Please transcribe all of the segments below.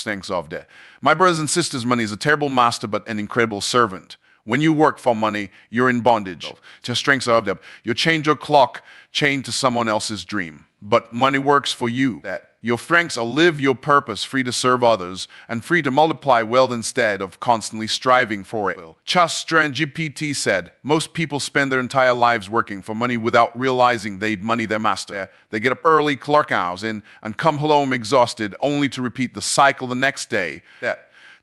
strengths of debt. My brothers and sisters, money is a terrible master but an incredible servant. When you work for money, you're in bondage to strengths of debt. You change your clock, chained to someone else's dream. But money works for you. Your strengths are live your purpose, free to serve others, and free to multiply wealth instead of constantly striving for it. ChatGPT said, most people spend their entire lives working for money without realizing they'd money their master. They get up early, clock hours in, and come home exhausted, only to repeat the cycle the next day.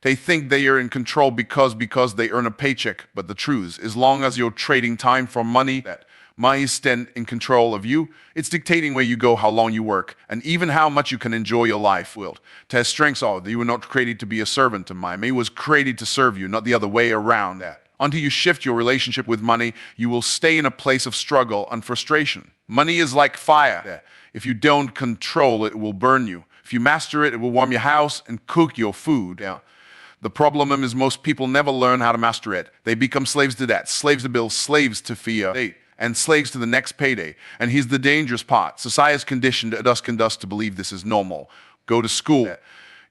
They think they are in control because they earn a paycheck. But the truth, as long as you're trading time for money, money is then in control of you. It's dictating where you go, how long you work, and even how much you can enjoy your life. Test strengths are that you were not created to be a servant to money. It was created to serve you, not the other way around. Until you shift your relationship with money, you will stay in a place of struggle and frustration. Money is like fire. If you don't control it, it will burn you. If you master it, it will warm your house and cook your food. The problem is most people never learn how to master it. They become slaves to debt, slaves to bills, slaves to fear, and slaves to the next payday. And here's the dangerous part. Society has conditioned us to believe this is normal. Go to school,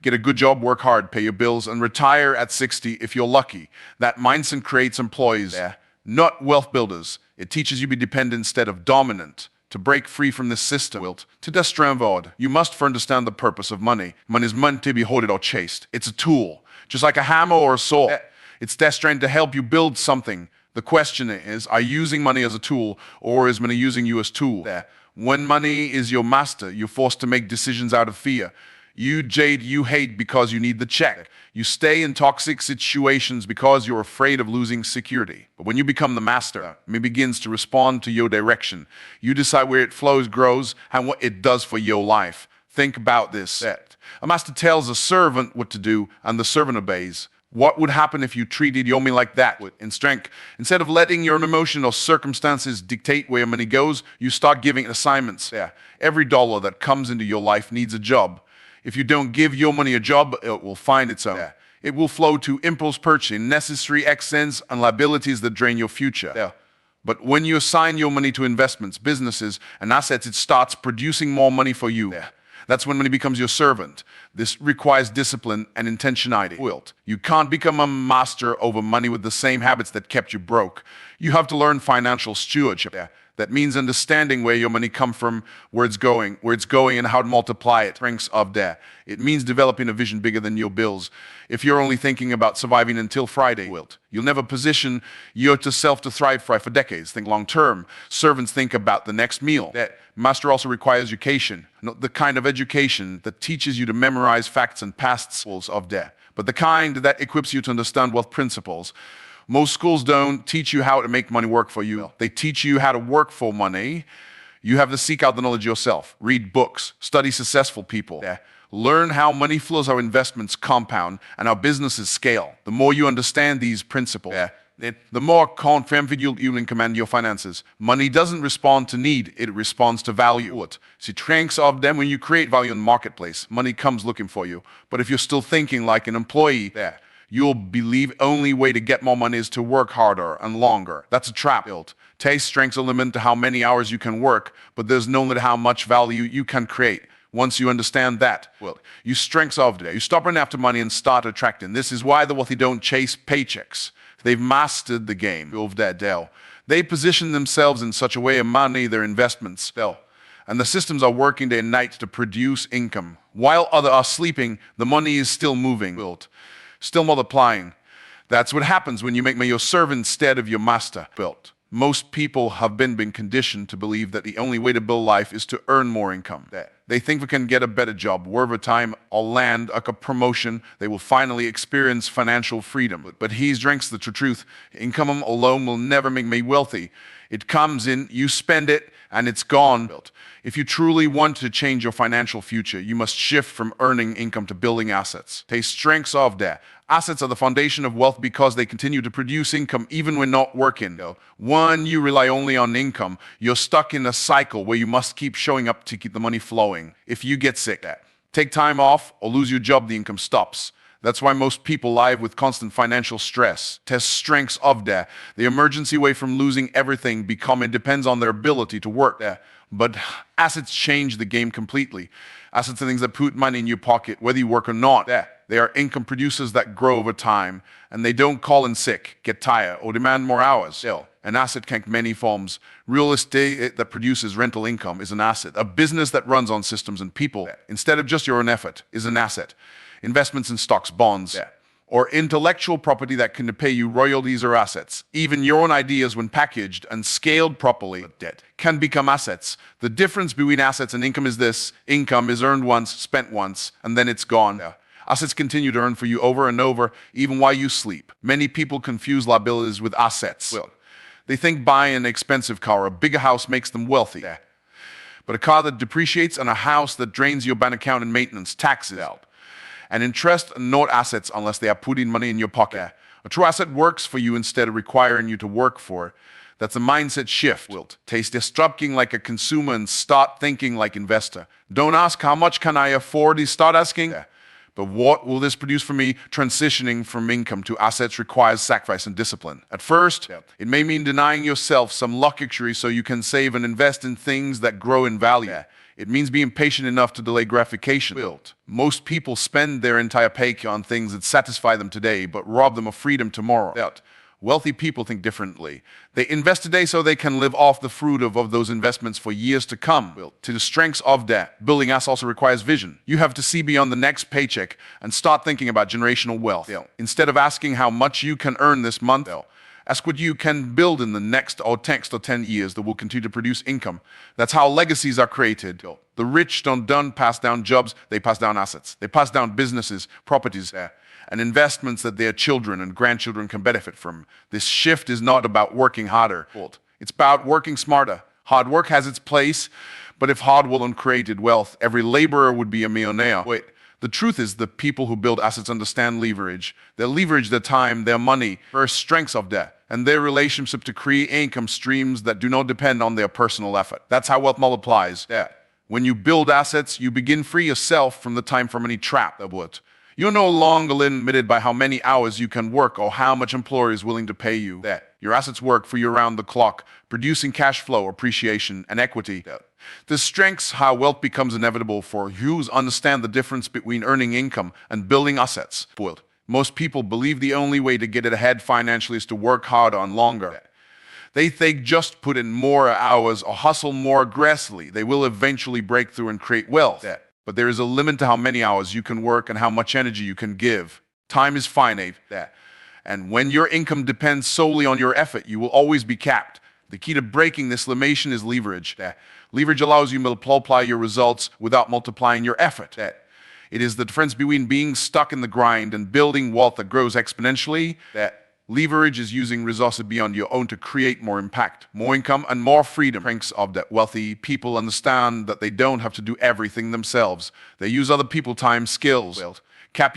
get a good job, work hard, pay your bills, and retire at 60 if you're lucky. That mindset creates employees, not wealth builders. It teaches you to be dependent instead of dominant. To break free from this system, to destrave, you must understand the purpose of money. Money is meant to be hoarded or chased. It's a tool. Just like a hammer or a saw, it's destined to help you build something. The question is, are you using money as a tool, or is money using you as a tool? When money is your master, you're forced to make decisions out of fear. You hate because you need the check. You stay in toxic situations because you're afraid of losing security. But when you become the master, it begins to respond to your direction. You decide where it flows, grows, and what it does for your life. Think about this. A master tells a servant what to do, and the servant obeys. What would happen if you treated your money like that, in strength? Instead of letting your emotion or circumstances dictate where money goes, you start giving it assignments. Every dollar that comes into your life needs a job. If you don't give your money a job, it will find its own. It will flow to impulse purchasing, necessary expenses, and liabilities that drain your future. But when you assign your money to investments, businesses, and assets, it starts producing more money for you. That's when money becomes your servant. This requires discipline and intentionality. You can't become a master over money with the same habits that kept you broke. You have to learn financial stewardship. That means understanding where your money comes from, where it's going, and how to multiply it. Strengths of debt. It means developing a vision bigger than your bills. If you're only thinking about surviving until Friday, you'll never position yourself to thrive for decades. Think long term. Servants think about the next meal. Master also requires education, not the kind of education that teaches you to memorize facts and past of debt, but the kind that equips you to understand wealth principles. Most schools don't teach you how to make money work for you. They teach you how to work for money. You have to seek out the knowledge yourself. Read books, study successful people. Learn how money flows, how investments compound, and how businesses scale. The more you understand these principles, the more confident you can command your finances. Money doesn't respond to need, it responds to value. See, strengths of them, when you create value in the marketplace, money comes looking for you. But if you're still thinking like an employee, you'll believe only way to get more money is to work harder and longer. That's a trap. Taste strengths are limited to how many hours you can work, but there's no limit to how much value you can create. Once you understand that, you strengths of today. You stop running after money and start attracting. This is why the wealthy don't chase paychecks. They've mastered the game of that deal. They position themselves in such a way of money, their investments, and the systems are working day and night to produce income. While others are sleeping, the money is still moving, still multiplying. That's what happens when you make me your servant instead of your master. Most people have been conditioned to believe that the only way to build life is to earn more income. They think they can get a better job, work overtime, or land a promotion. They will finally experience financial freedom. But he drinks the truth. Income alone will never make me wealthy. It comes in, you spend it, and it's gone. If you truly want to change your financial future, you must shift from earning income to building assets. Take strengths of debt. Assets are the foundation of wealth because they continue to produce income even when not working. When you rely only on income, you're stuck in a cycle where you must keep showing up to keep the money flowing. If you get sick, take time off, or lose your job, the income stops. That's why most people live with constant financial stress. Test strengths of debt. The emergency way from losing everything it depends on their ability to work. But assets change the game completely. Assets are things that put money in your pocket, whether you work or not. They are income producers that grow over time, and they don't call in sick, get tired, or demand more hours. An asset can take many forms. Real estate that produces rental income is an asset. A business that runs on systems and people, instead of just your own effort, is an asset. Investments in stocks, bonds, or intellectual property that can pay you royalties or assets. Even your own ideas, when packaged and scaled properly, can become assets. The difference between assets and income is this: income is earned once, spent once, and then it's gone. Assets continue to earn for you over and over, even while you sleep. Many people confuse liabilities with assets. They think buying an expensive car or a bigger house makes them wealthy. But a car that depreciates and a house that drains your bank account in maintenance, taxes out. And interest are not assets unless they are putting money in your pocket. A true asset works for you instead of requiring you to work for it. That's a mindset shift. Taste stop thinking like a consumer and start thinking like investor. Don't ask how much can I afford, start asking, but what will this produce for me? Transitioning from income to assets requires sacrifice and discipline. At first, it may mean denying yourself some luxury so you can save and invest in things that grow in value. It means being patient enough to delay gratification. Most people spend their entire paycheck on things that satisfy them today, but rob them of freedom tomorrow. Wealthy people think differently. They invest today so they can live off the fruit of those investments for years to come. To the strengths of debt, building assets also requires vision. You have to see beyond the next paycheck and start thinking about generational wealth. Instead of asking how much you can earn this month, ask what you can build in the next 10 years that will continue to produce income. That's how legacies are created. The rich don't pass down jobs, they pass down assets. They pass down businesses, properties, and investments that their children and grandchildren can benefit from. This shift is not about working harder. It's about working smarter. Hard work has its place, but if hard work created wealth, every laborer would be a millionaire. The truth is the people who build assets understand leverage. They leverage their time, their money, their strengths of debt, and their relationship to create income streams that do not depend on their personal effort. That's how wealth multiplies. When you build assets, you begin free yourself from the time for money trap. You're no longer limited by how many hours you can work or how much employer is willing to pay you. Your assets work for you around the clock, producing cash flow, appreciation, and equity. This strengths how wealth becomes inevitable for those who understand the difference between earning income and building assets. Most people believe the only way to get it ahead financially is to work harder and longer. They think just put in more hours or hustle more aggressively, they will eventually break through and create wealth. But there is a limit to how many hours you can work and how much energy you can give. Time is finite. And when your income depends solely on your effort, you will always be capped. The key to breaking this limitation is leverage. Leverage allows you to multiply your results without multiplying your effort. It is the difference between being stuck in the grind and building wealth that grows exponentially. Leverage is using resources beyond your own to create more impact, more income, and more freedom. Strengths of that wealthy people understand that they don't have to do everything themselves. They use other people's time, skills,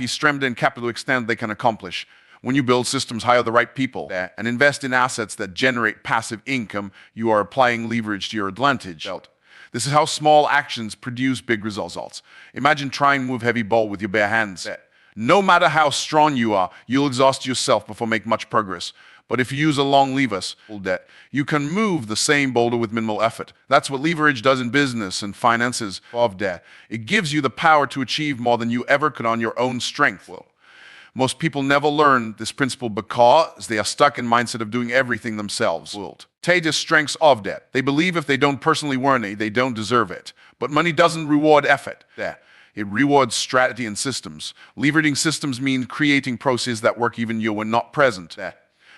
strength and capital extent they can accomplish. When you build systems, hire the right people, and invest in assets that generate passive income, you are applying leverage to your advantage. This is how small actions produce big results. Imagine trying to move heavy ball with your bare hands. No matter how strong you are, you'll exhaust yourself before making much progress. But if you use a long lever, you can move the same boulder with minimal effort. That's what leverage does in business and finances of debt. It gives you the power to achieve more than you ever could on your own strength. Most people never learn this principle because they are stuck in mindset of doing everything themselves. Take the strengths of debt. They believe if they don't personally earn it, they don't deserve it. But money doesn't reward effort. It rewards strategy and systems. Leveraging systems means creating processes that work even you when not present.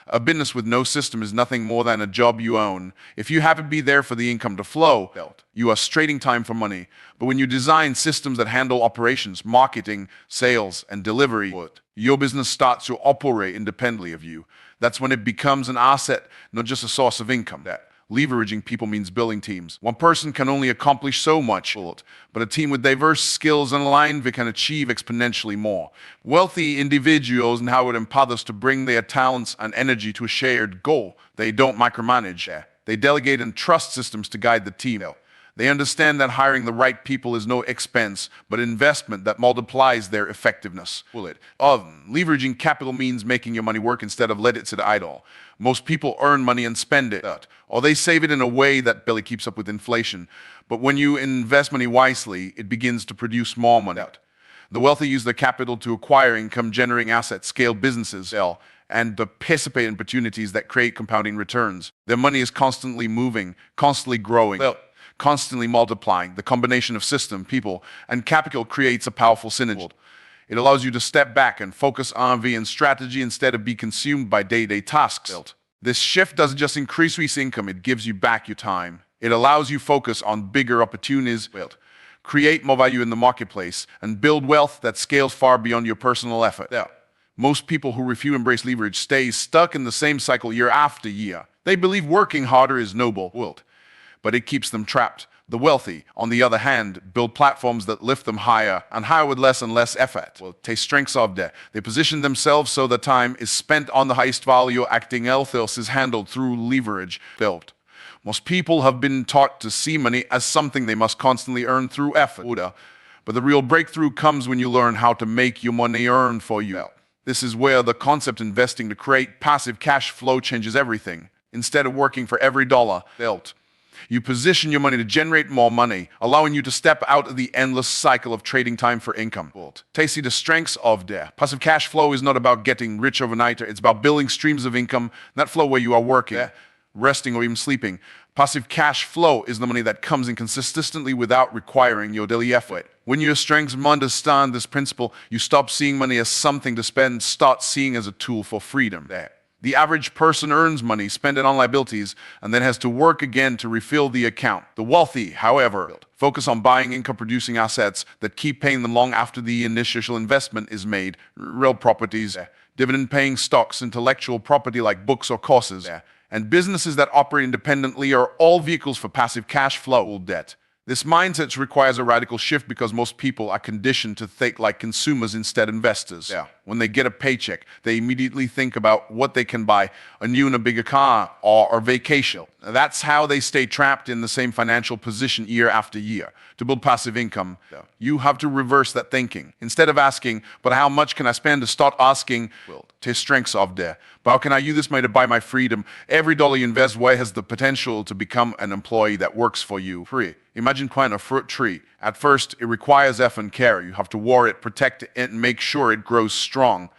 A business with no system is nothing more than a job you own. If you happen to be there for the income to flow, you are trading time for money. But when you design systems that handle operations, marketing, sales, and delivery, your business starts to operate independently of you. That's when it becomes an asset, not just a source of income. Leveraging people means building teams. One person can only accomplish so much, but a team with diverse skills and aligned can achieve exponentially more. Wealthy individuals know how to empower others to bring their talents and energy to a shared goal. They don't micromanage. They delegate and trust systems to guide the team. They understand that hiring the right people is no expense, but an investment that multiplies their effectiveness. Leveraging capital means making your money work instead of let it sit idle. Most people earn money and spend it, or they save it in a way that barely keeps up with inflation. But when you invest money wisely, it begins to produce more money. The wealthy use their capital to acquire income-generating assets, scale businesses, and participate in opportunities that create compounding returns. Their money is constantly moving, constantly growing, constantly multiplying. The combination of system, people, and capital creates a powerful synergy. It allows you to step back and focus on R&D and strategy instead of be consumed by day-to-day tasks. This shift doesn't just increase income, it gives you back your time. It allows you focus on bigger opportunities, create more value in the marketplace, and build wealth that scales far beyond your personal effort. Most people who refuse to embrace leverage stay stuck in the same cycle year after year. They believe working harder is noble, but it keeps them trapped. The wealthy, on the other hand, build platforms that lift them higher and higher with less and less effort. Take strengths of debt. They position themselves so the time is spent on the highest value, acting else is handled through leverage. Most people have been taught to see money as something they must constantly earn through effort. But the real breakthrough comes when you learn how to make your money earn for you. This is where the concept of investing to create passive cash flow changes everything. Instead of working for every dollar built, you position your money to generate more money, allowing you to step out of the endless cycle of trading time for income. See the strengths of debt. Passive cash flow is not about getting rich overnight. It's about building streams of income, not flow where you are working, resting, or even sleeping. Passive cash flow is the money that comes in consistently without requiring your daily effort. When your strengths understand this principle, you stop seeing money as something to spend, start seeing as a tool for freedom. The average person earns money, spends it on liabilities, and then has to work again to refill the account. The wealthy, however, focus on buying income-producing assets that keep paying them long after the initial investment is made. Real properties, dividend-paying stocks, intellectual property like books or courses, and businesses that operate independently are all vehicles for passive cash flow debt. This mindset requires a radical shift because most people are conditioned to think like consumers instead of investors. When they get a paycheck, they immediately think about what they can buy, a new and a bigger car, or a vacation. That's how they stay trapped in the same financial position year after year. To build passive income, you have to reverse that thinking. Instead of asking, but how much can I spend, to start asking, to strengths of debt. But how can I use this money to buy my freedom? Every dollar you invest, why has the potential to become an employee that works for you free? Imagine planting a fruit tree. At first, it requires effort and care. You have to water it, protect it, and make sure it grows strong.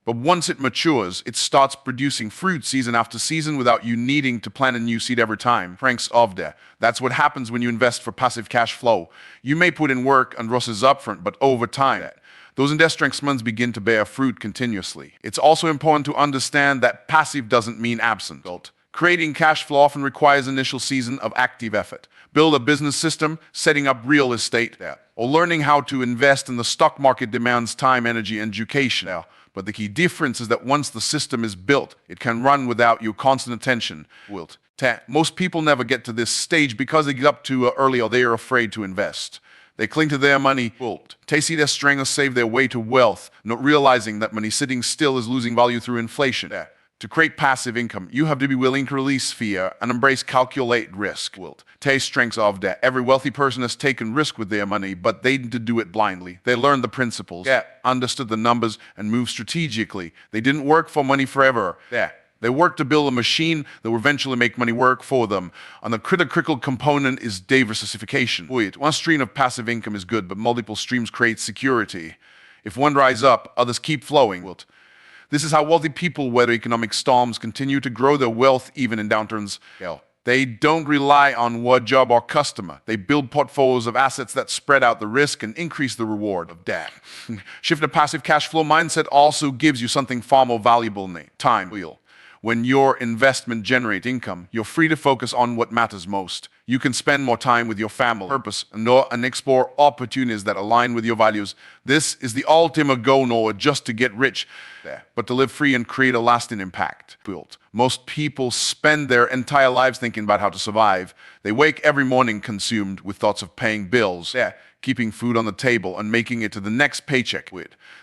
But once it matures, it starts producing fruit season after season without you needing to plant a new seed every time. Strengths of debt. That's what happens when you invest for passive cash flow. You may put in work and losses upfront, but over time, those investments begin to bear fruit continuously. It's also important to understand that passive doesn't mean absent. Creating cash flow often requires initial season of active effort. Build a business system, setting up real estate, or learning how to invest in the stock market demands time, energy, and education. But the key difference is that once the system is built, it can run without your constant attention. Most people never get to this stage because they get up too early or they are afraid to invest. They cling to their money, they see their strength save their way to wealth, not realizing that money sitting still is losing value through inflation. To create passive income, you have to be willing to release fear and embrace calculate risk. Taste strengths of debt. Every wealthy person has taken risk with their money, but they didn't do it blindly. They learned the principles, understood the numbers, and moved strategically. They didn't work for money forever. They worked to build a machine that will eventually make money work for them. And the critical component is diversification. One stream of passive income is good, but multiple streams create security. If one dries up, others keep flowing. This is how wealthy people weather economic storms, continue to grow their wealth even in downturns. They don't rely on one job or customer. They build portfolios of assets that spread out the risk and increase the reward of debt. Shift to passive cash flow mindset also gives you something far more valuable than time. When your investment generates income, you're free to focus on what matters most. You can spend more time with your family, purpose, and explore opportunities that align with your values. This is the ultimate goal, not just to get rich, but to live free and create a lasting impact. Most people spend their entire lives thinking about how to survive. They wake every morning consumed with thoughts of paying bills, keeping food on the table, and making it to the next paycheck.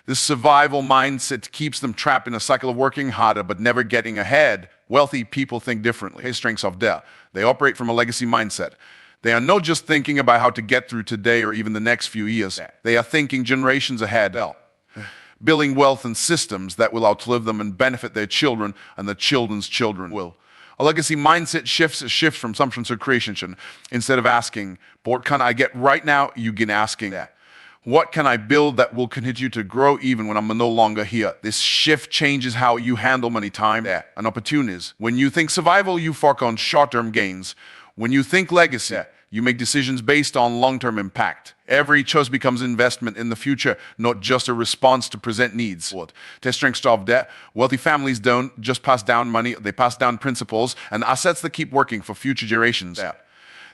This survival mindset keeps them trapped in a cycle of working harder but never getting ahead. Wealthy people think differently. Strengths of debt. They operate from a legacy mindset. They are not just thinking about how to get through today or even the next few years. They are thinking generations ahead. Building wealth and systems that will outlive them and benefit their children and their children's children will. A legacy mindset shifts from assumption to creation. Instead of asking, what can I get right now, you begin asking, What can I build that will continue to grow even when I'm no longer here? This shift changes how you handle money, time, and opportunities. When you think survival, you focus on short-term gains. When you think legacy, you make decisions based on long-term impact. Every choice becomes investment in the future, not just a response to present needs. To strength of debt, wealthy families don't just pass down money, they pass down principles and assets that keep working for future generations.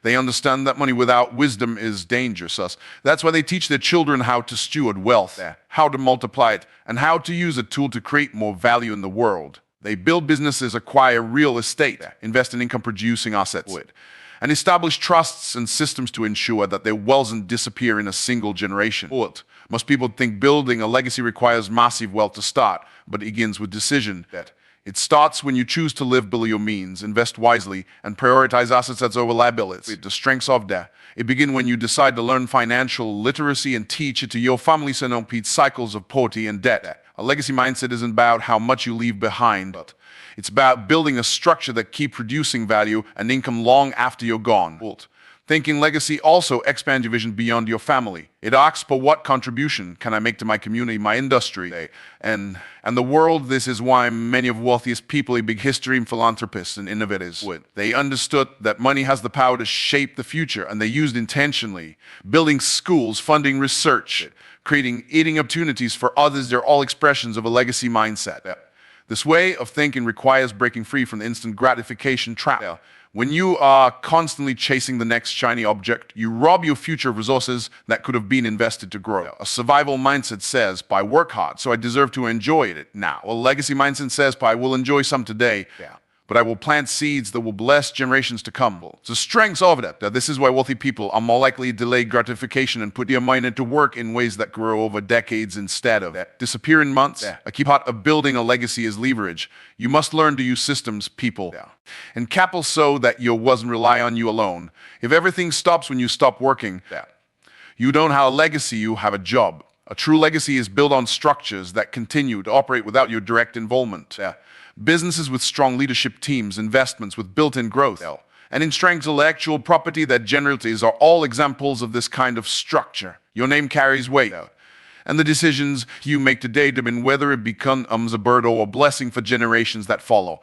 They understand that money without wisdom is dangerous. That's why they teach their children how to steward wealth, how to multiply it, and how to use a tool to create more value in the world. They build businesses, acquire real estate, invest in income-producing assets, and establish trusts and systems to ensure that their wealth doesn't disappear in a single generation. Most people think building a legacy requires massive wealth to start, but it begins with decision. It starts when you choose to live below your means, invest wisely, and prioritize assets that's over liabilities. The strengths of debt. It begins when you decide to learn financial literacy and teach it to your family so don't repeat cycles of poverty and debt. A legacy mindset isn't about how much you leave behind, but it's about building a structure that keeps producing value and income long after you're gone. Thinking legacy also expands your vision beyond your family. It asks for what contribution can I make to my community, my industry, and the world. This is why many of the wealthiest people in big history, philanthropists and innovators, they understood that money has the power to shape the future, and they used intentionally. Building schools, funding research, creating eating opportunities for others, they're all expressions of a legacy mindset. This way of thinking requires breaking free from the instant gratification trap. When you are constantly chasing the next shiny object, you rob your future of resources that could have been invested to grow. A survival mindset says, I work hard, so I deserve to enjoy it now. A legacy mindset says, I will enjoy some today, but I will plant seeds that will bless generations to come. It's the strengths of it. This is why wealthy people are more likely to delay gratification and put their mind into work in ways that grow over decades instead of disappear in months. A key part of building a legacy is leverage. You must learn to use systems, people, and capital so that your wasn't rely on you alone. If everything stops when you stop working, you don't have a legacy, you have a job. A true legacy is built on structures that continue to operate without your direct involvement. Businesses with strong leadership teams, investments with built-in growth, and in strength intellectual property that generates are all examples of this kind of structure. Your name carries weight, and the decisions you make today determine whether it becomes a burden or a blessing for generations that follow.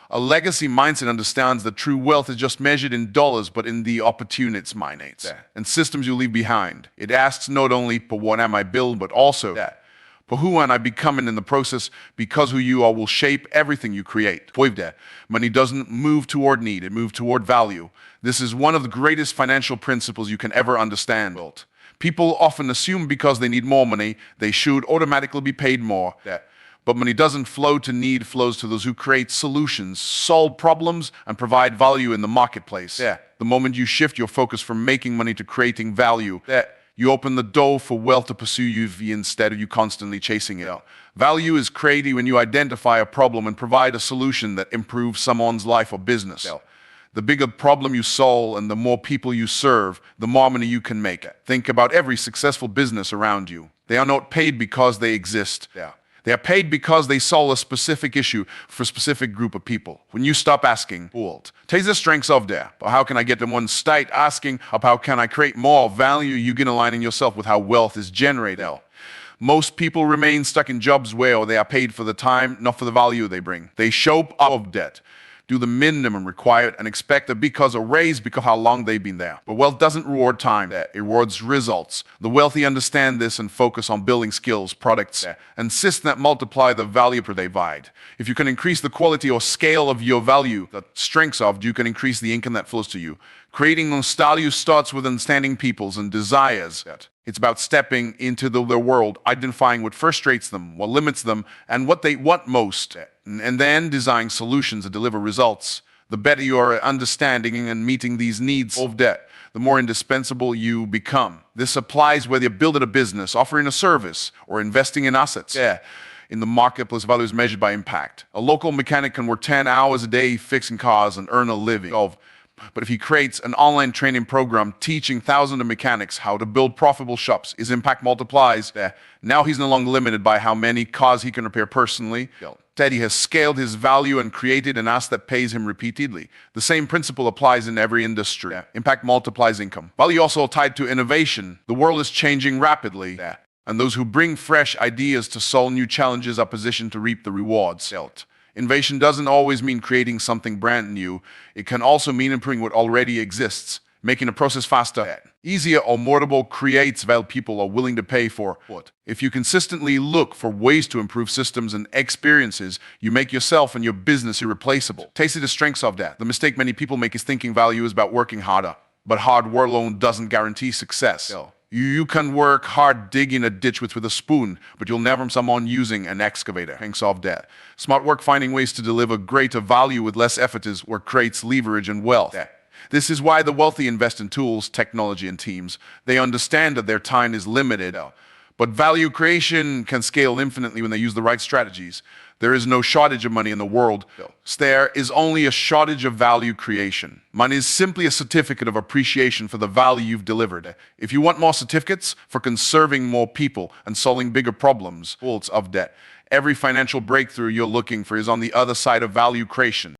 A legacy mindset understands that true wealth is just measured in dollars, but in the opportunities minutes and systems you leave behind. It asks not only for what am I building, but also but who am I becoming in the process, because who you are will shape everything you create. Money doesn't move toward need, it moves toward value. This is one of the greatest financial principles you can ever understand. People often assume because they need more money, they should automatically be paid more. But money doesn't flow to need, flows to those who create solutions, solve problems, and provide value in the marketplace. The moment you shift your focus from making money to creating value, you open the door for wealth to pursue you instead of you constantly chasing it. Value is created when you identify a problem and provide a solution that improves someone's life or business. The bigger problem you solve and the more people you serve, the more money you can make. Think about every successful business around you. They are not paid because they exist. They are paid because they solve a specific issue for a specific group of people. When you stop asking, take the strengths of there, but how can I get them one state asking of how can I create more value, you can align yourself with how wealth is generated. Most people remain stuck in jobs where they are paid for the time, not for the value they bring. They show up of debt, do the minimum required, and expect a because a raise because how long they've been there. But wealth doesn't reward time, it rewards results. The wealthy understand this and focus on building skills, products, and systems that multiply the value they provide. If you can increase the quality or scale of your value, the strengths of, you can increase the income that flows to you. Creating nostalgia starts with understanding people's and desires. It's about stepping into their world, identifying what frustrates them, what limits them, and what they want most, and then designing solutions that deliver results. The better you are at understanding and meeting these needs of debt, the more indispensable you become. This applies whether you're building a business, offering a service, or investing in assets. In the marketplace, value is measured by impact. A local mechanic can work 10 hours a day fixing cars and earn a living of But if he creates an online training program teaching thousands of mechanics how to build profitable shops, his impact multiplies. Now he's no longer limited by how many cars he can repair personally. Instead, he has scaled his value and created an asset that pays him repeatedly. The same principle applies in every industry. Impact multiplies income. Value also tied to innovation. The world is changing rapidly. And those who bring fresh ideas to solve new challenges are positioned to reap the rewards. Innovation doesn't always mean creating something brand new. It can also mean improving what already exists, making a process faster, easier, or more affordable creates value people are willing to pay for. If you consistently look for ways to improve systems and experiences, you make yourself and your business irreplaceable. Taste the strengths of that. The mistake many people make is thinking value is about working harder, but hard work alone doesn't guarantee success. You can work hard digging a ditch with a spoon, but you'll never someone using an excavator. Thanks of that. Smart work finding ways to deliver greater value with less effort is what creates leverage and wealth. This is why the wealthy invest in tools, technology, and teams. They understand that their time is limited, but value creation can scale infinitely when they use the right strategies. There is no shortage of money in the world. There is only a shortage of value creation. Money is simply a certificate of appreciation for the value you've delivered. If you want more certificates for conserving more people and solving bigger problems of debt, every financial breakthrough you're looking for is on the other side of value creation.